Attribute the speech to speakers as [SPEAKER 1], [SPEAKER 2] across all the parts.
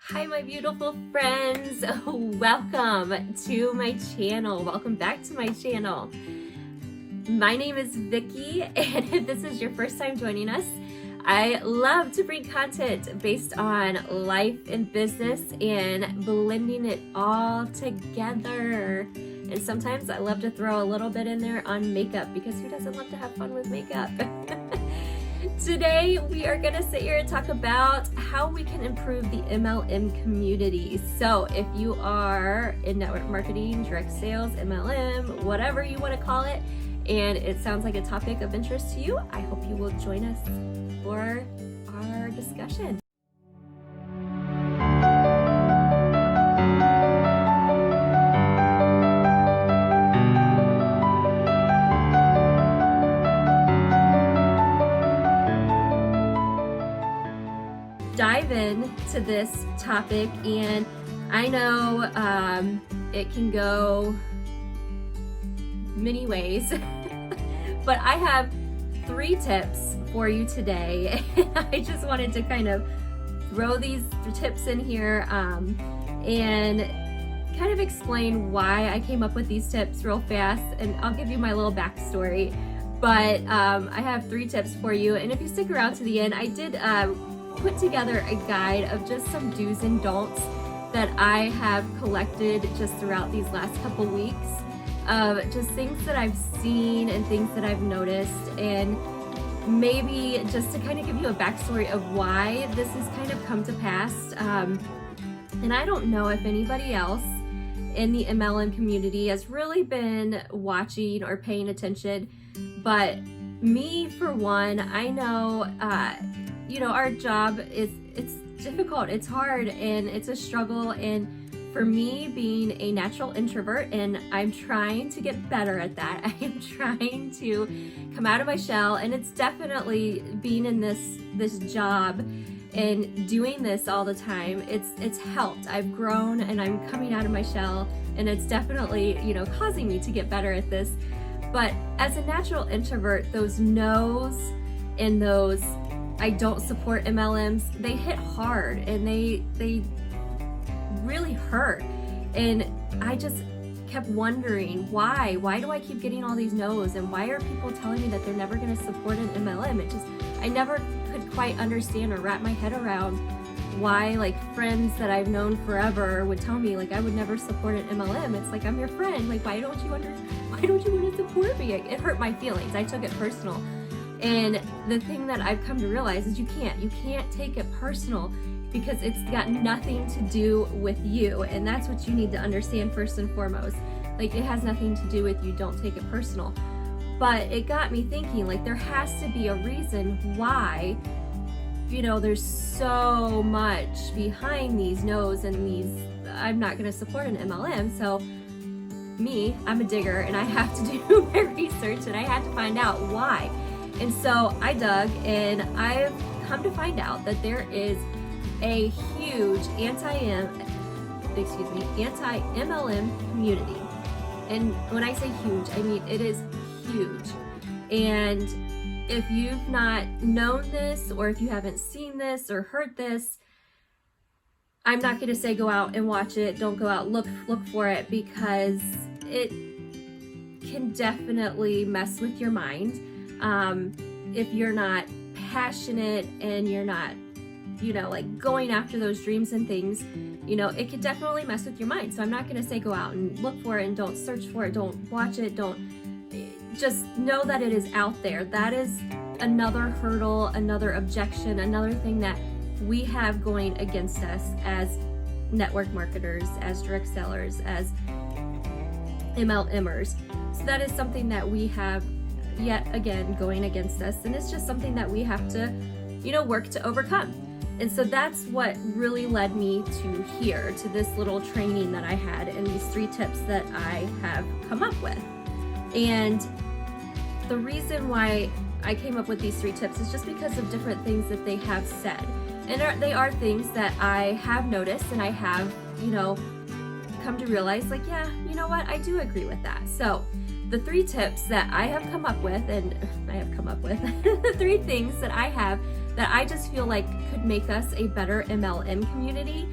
[SPEAKER 1] Hi my beautiful friends, welcome to my channel. Welcome back to my channel. My name is Vicki, and if this is your first time joining us, I love to bring content based on life and business and blending it all together. And sometimes I love to throw a little bit in there on makeup, because who doesn't love to have fun with makeup? Today, we are going to sit here and talk about how we can improve the MLM community. So if you are in network marketing, direct sales, MLM, whatever you want to call it, and it sounds like a topic of interest to you, I hope you will join us for our discussion. Dive into this topic, and I know it can go many ways, but I have 3 tips for you today. I just wanted to kind of throw these tips in here and kind of explain why I came up with these tips real fast, and I'll give you my little backstory. But I have 3 tips for you, and if you stick around to the end, I did put together a guide of just some do's and don'ts that I have collected just throughout these last couple weeks of just things that I've seen and things that I've noticed, and maybe just to kind of give you a backstory of why this has kind of come to pass. And I don't know if anybody else in the MLM community has really been watching or paying attention, but me for one, I know our job it's difficult, it's hard, and it's a struggle. And for me, being a natural introvert, and I'm trying to get better at that, I am trying to come out of my shell, and it's definitely being in this job and doing this all the time, it's helped. I've grown and I'm coming out of my shell, and it's definitely causing me to get better at this. But as a natural introvert, those no's and those I don't support MLMs, they hit hard, and they really hurt. And I just kept wondering, why do I keep getting all these no's, and why are people telling me that they're never going to support an MLM? I never could quite understand or wrap my head around why, like, friends that I've known forever would tell me, like, I would never support an MLM. It's like, I'm your friend, like, why don't you want to support me? It hurt my feelings. I took it personal. And the thing that I've come to realize is you can't take it personal, because it's got nothing to do with you. And that's what you need to understand first and foremost. Like, it has nothing to do with you. Don't take it personal. But it got me thinking, like, there has to be a reason why, there's so much behind these no's and these, I'm not going to support an MLM. So me, I'm a digger, and I have to do my research, and I had to find out why. And so I dug, and I've come to find out that there is a huge anti-MLM community. And when I say huge, I mean it is huge. And if you've not known this, or if you haven't seen this or heard this, I'm not going to say go out and watch it. Don't go out, look for it, because it can definitely mess with your mind. If you're not passionate and you're not, like, going after those dreams and things, it could definitely mess with your mind. So I'm not going to say go out and look for it, and don't search for it, don't watch it, just know that it is out there. That is another hurdle, another objection, another thing that we have going against us as network marketers, as direct sellers, as MLMers. So that is something that we have yet again going against us, and it's just something that we have to work to overcome. And so that's what really led me to this little training that I had, and these 3 tips that I have come up with. And the reason why I came up with these 3 tips is just because of different things that they have said, and they are things that I have noticed, and I have come to realize, like, yeah, you know what, I do agree with that. So the 3 tips that I have come up with, the 3 things that I have that I just feel like could make us a better MLM community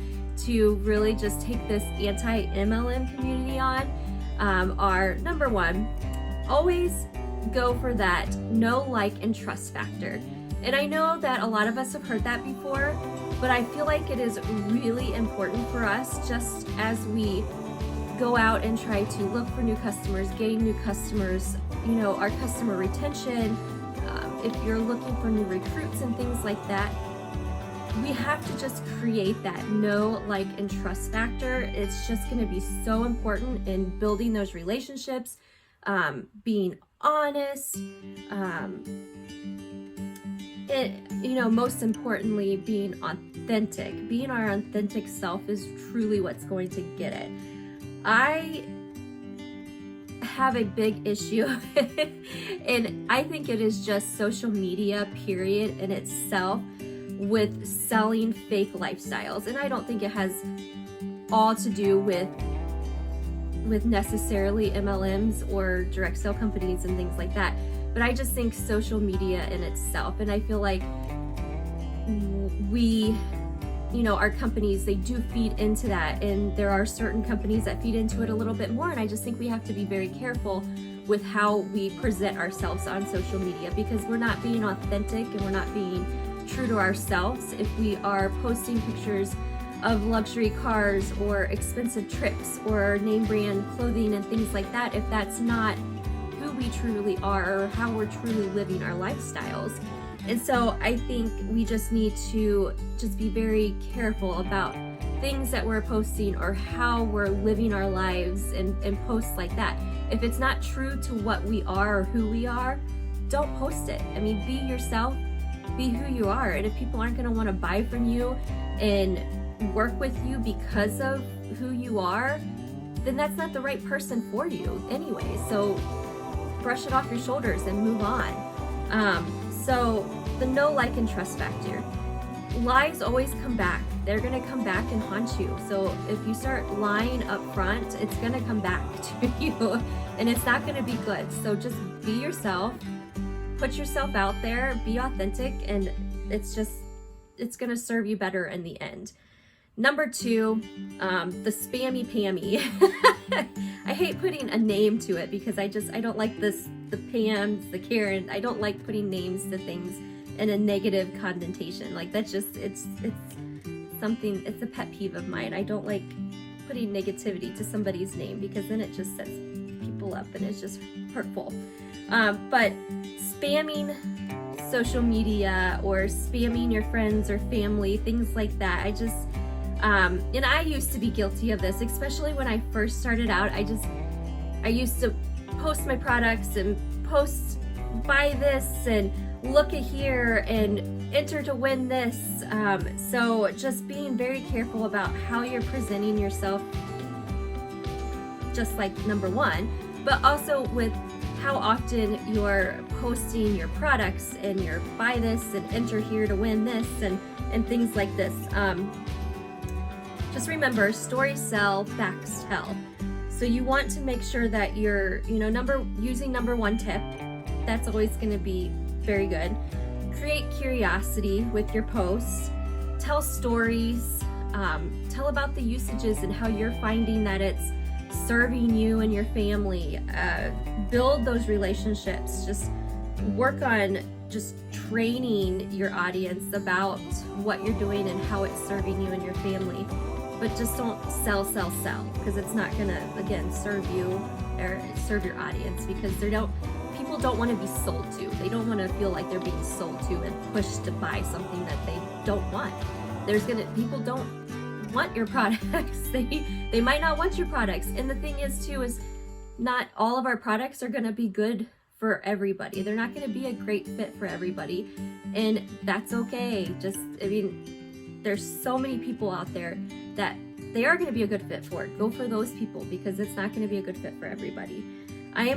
[SPEAKER 1] to really just take this anti-MLM community on are, number one, always go for that know, like, and trust factor. And I know that a lot of us have heard that before, but I feel like it is really important for us, just as we go out and try to look for new customers, gain new customers, you know, our customer retention, if you're looking for new recruits and things like that, we have to just create that know, like, and trust factor. It's just going to be so important in building those relationships, being honest, you know, most importantly, being authentic. Being our authentic self is truly what's going to get it. I have a big issue and I think it is just social media period in itself with selling fake lifestyles. And I don't think it has all to do with necessarily MLMs or direct sale companies and things like that, but I just think social media in itself, and I feel like we, you know, our companies, they do feed into that, and there are certain companies that feed into it a little bit more, and I just think we have to be very careful with how we present ourselves on social media, because we're not being authentic and we're not being true to ourselves if we are posting pictures of luxury cars or expensive trips or name brand clothing and things like that, if that's not who we truly are or how we're truly living our lifestyles. And so I think we just need to just be very careful about things that we're posting or how we're living our lives and posts like that. If it's not true to what we are or who we are, don't post it. I mean, be yourself, be who you are. And if people aren't going to want to buy from you and work with you because of who you are, then that's not the right person for you anyway. So brush it off your shoulders and move on. So the know, like, and trust factor. Lies always come back. They're going to come back and haunt you. So if you start lying up front, it's going to come back to you and it's not going to be good. So just be yourself, put yourself out there, be authentic, and it's going to serve you better in the end. Number two, the spammy Pammy. I hate putting a name to it because I don't like the Pams, the Karen. I don't like putting names to things in a negative connotation. Like that's just, it's something, it's a pet peeve of mine. I don't like putting negativity to somebody's name because then it just sets people up and it's just hurtful. But spamming social media or spamming your friends or family, things like that, and I used to be guilty of this, especially when I first started out. I used to post my products and post buy this and look at here and enter to win this. So just being very careful about how you're presenting yourself, just like number one, but also with how often you're posting your products and your buy this and enter here to win this and things like this. Just remember, stories sell, facts tell. So you want to make sure that you're, using number one tip. That's always going to be very good. Create curiosity with your posts. Tell stories. Tell about the usages and how you're finding that it's serving you and your family. Build those relationships. Just work on just training your audience about what you're doing and how it's serving you and your family. But just don't sell, because it's not gonna, again, serve you or serve your audience, because people don't want to be sold to. They don't want to feel like they're being sold to and pushed to buy something that they don't want. People don't want your products. They might not want your products. And the thing is too, is not all of our products are gonna be good for everybody. They're not gonna be a great fit for everybody. And that's okay. There's so many people out there that they are going to be a good fit for it. Go for those people, because it's not going to be a good fit for everybody. I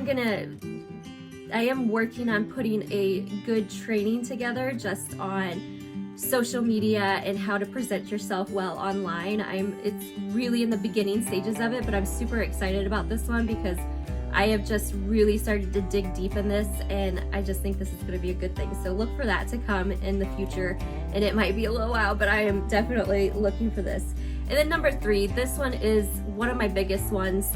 [SPEAKER 1] am working on putting a good training together just on social media and how to present yourself well online. It's really in the beginning stages of it, but I'm super excited about this one because I have just really started to dig deep in this, and I just think this is going to be a good thing. So look for that to come in the future, and it might be a little while, but I am definitely looking for this. And then number 3, this one is one of my biggest ones.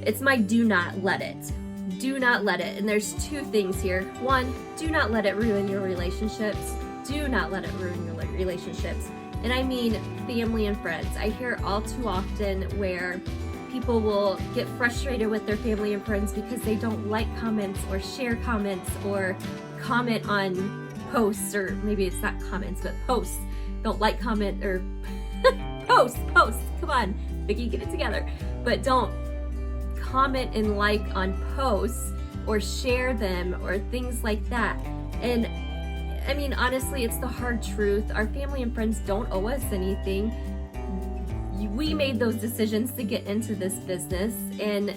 [SPEAKER 1] It's my do not let it. Do not let it. And there's 2 things here. 1, do not let it ruin your relationships. Do not let it ruin your relationships. And I mean family and friends. I hear all too often where people will get frustrated with their family and friends because they don't like comments or share comments or comment on posts, or maybe it's not comments, but posts. Don't like, comment, or post. Come on, Vicki, get it together. But don't comment and like on posts or share them or things like that. And I mean, honestly, it's the hard truth. Our family and friends don't owe us anything. We made those decisions to get into this business, and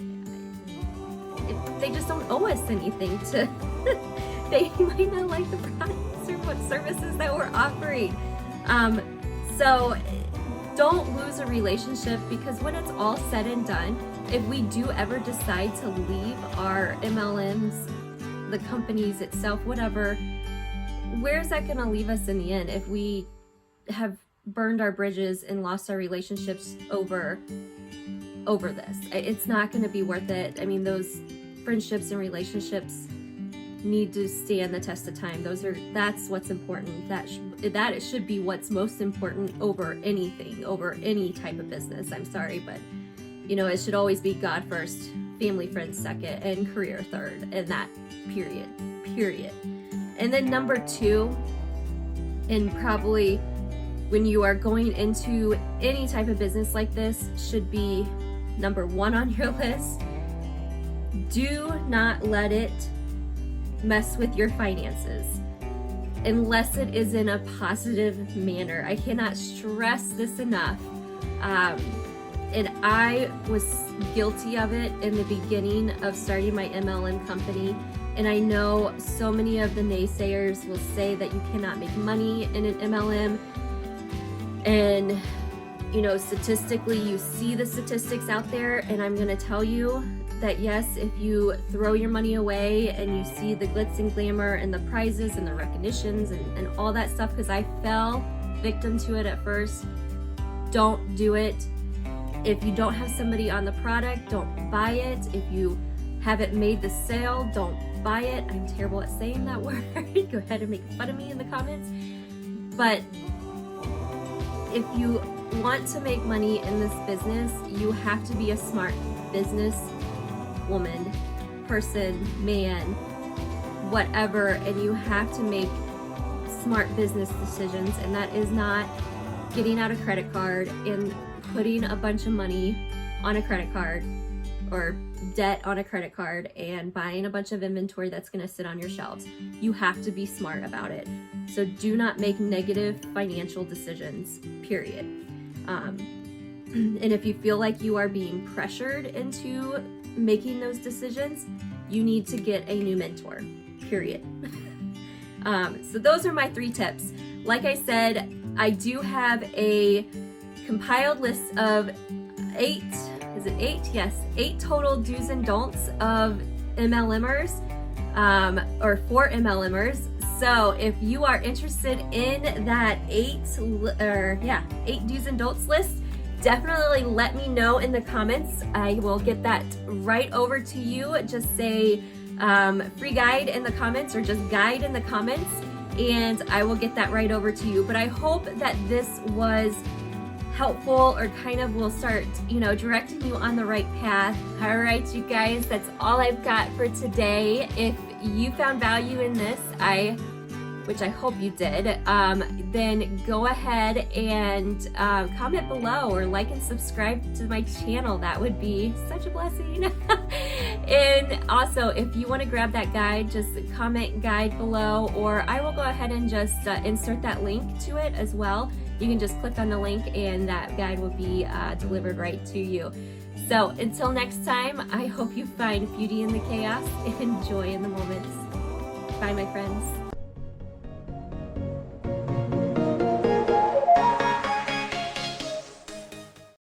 [SPEAKER 1] they just don't owe us anything to they might not like the products or what services that we're offering. So don't lose a relationship, because when it's all said and done, if we do ever decide to leave our MLMs, the companies itself, whatever, where's that going to leave us in the end if we have burned our bridges and lost our relationships over this? It's not going to be worth it. I mean, those friendships and relationships need to stand the test of time. That's what's important. That it should be what's most important over anything, over any type of business. I'm sorry, but it should always be God first, family, friends second, and career third, and that period. And then number 2, and probably when you are going into any type of business like this, should be number 1 on your list. Do not let it mess with your finances unless it is in a positive manner. I cannot stress this enough. And I was guilty of it in the beginning of starting my MLM company. And I know so many of the naysayers will say that you cannot make money in an MLM. And, statistically, you see the statistics out there, and I'm going to tell you that yes, if you throw your money away and you see the glitz and glamour and the prizes and the recognitions and all that stuff, because I fell victim to it at first, don't do it. If you don't have somebody on the product, don't buy it. If you haven't made the sale, don't buy it. I'm terrible at saying that word. Go ahead and make fun of me in the comments. But if you want to make money in this business, you have to be a smart business woman, person, man, whatever, and you have to make smart business decisions. And that is not getting out a credit card and putting a bunch of money on a credit card or debt on a credit card and buying a bunch of inventory that's going to sit on your shelves. You have to be smart about it. So do not make negative financial decisions, period. And if you feel like you are being pressured into making those decisions, you need to get a new mentor, period. So those are my 3 tips. Like I said, I do have a compiled list of 8, is it 8? Yes, 8 total do's and don'ts of MLMers, or for MLMers. So if you are interested in that 8 do's and don'ts list, definitely let me know in the comments. I will get that right over to you. Just say free guide in the comments, or just guide in the comments, and I will get that right over to you. But I hope that this was helpful, or kind of will start, directing you on the right path. All right, you guys, that's all I've got for today. If you found value in this, which I hope you did, then go ahead and comment below, or like and subscribe to my channel. That would be such a blessing. And also, if you want to grab that guide, just comment guide below, or I will go ahead and just insert that link to it as well. You can just click on the link and that guide will be delivered right to you. So until next time, I hope you find beauty in the chaos and joy in the moments. Bye, my friends.